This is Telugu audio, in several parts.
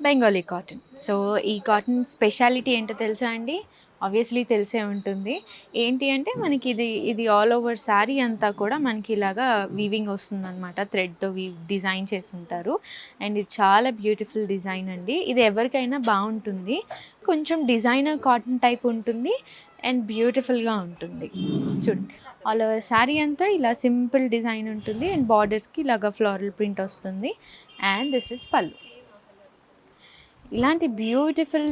బెంగాలీ కాటన్. సో ఈ కాటన్ స్పెషాలిటీ ఏంటో తెలుసా అండి? ఆబ్వియస్లీ తెలిసే ఉంటుంది. ఏంటి అంటే మనకి ఇది ఆల్ ఓవర్ శారీ అంతా కూడా మనకి ఇలాగా వీవింగ్ వస్తుందన్నమాట. థ్రెడ్తో డిజైన్ చేసుంటారు. అండ్ ఇది చాలా బ్యూటిఫుల్ డిజైన్ అండి. ఇది ఎవరికైనా బాగుంటుంది. కొంచెం డిజైనర్ కాటన్ టైప్ ఉంటుంది అండ్ బ్యూటిఫుల్గా ఉంటుంది. చూడండి, ఆల్ ఓవర్ శారీ అంతా ఇలా సింపుల్ డిజైన్ ఉంటుంది అండ్ బార్డర్స్కి ఇలాగా ఫ్లోరల్ ప్రింట్ వస్తుంది. అండ్ దిస్ ఇస్ పళ్ళు. ఇలాంటి బ్యూటిఫుల్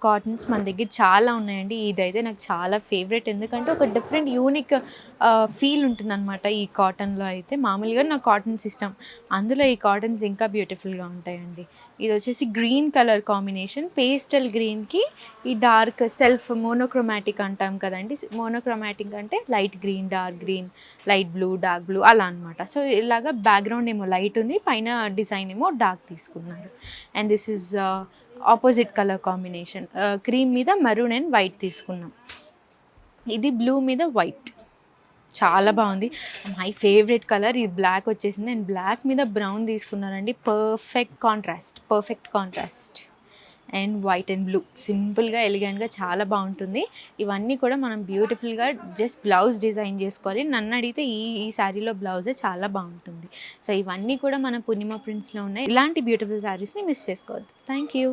కాటన్స్ మన దగ్గర చాలా ఉన్నాయండి. ఇదైతే నాకు చాలా ఫేవరెట్. ఎందుకంటే ఒక డిఫరెంట్ యూనిక్ ఫీల్ ఉంటుందన్నమాట ఈ కాటన్లో అయితే. మామూలుగా నాకు కాటన్స్ ఇష్టం, అందులో ఈ కాటన్స్ ఇంకా బ్యూటిఫుల్గా ఉంటాయండి. ఇది వచ్చేసి గ్రీన్ కలర్ కాంబినేషన్, పేస్టల్ గ్రీన్కి ఈ డార్క్ సెల్ఫ్ మోనోక్రోమాటిక్ అంటాం కదండి. మోనోక్రోమాటిక్ అంటే light green, dark green, light blue, dark blue అలా అనమాట. సో ఇలాగా బ్యాక్గ్రౌండ్ ఏమో లైట్ ఉంది, పైన డిజైన్ ఏమో డార్క్ తీసుకున్నారు. And this is opposite colour combination, cream మీద మరూన్ అండ్ వైట్ తీసుకున్నాం. ఇది బ్లూ మీద వైట్, చాలా బాగుంది. మై ఫేవరెట్ కలర్ ఇది బ్లాక్ వచ్చేసింది అండ్ బ్లాక్ మీద బ్రౌన్ తీసుకున్నారండి. Perfect contrast and white and blue, సింపుల్గా ఎలిగెంట్గా చాలా బాగుంటుంది. ఇవన్నీ కూడా మనం బ్యూటిఫుల్గా జస్ట్ బ్లౌజ్ డిజైన్ చేసుకోవాలి. నన్ను అడిగితే ఈ శారీలో బ్లౌజే చాలా బాగుంటుంది. సో ఇవన్నీ కూడా మన పూర్ణిమ ప్రింట్స్లో ఉన్నాయి. ఇలాంటి బ్యూటిఫుల్ శారీస్ని మిస్ చేసుకోవద్దు. Thank you.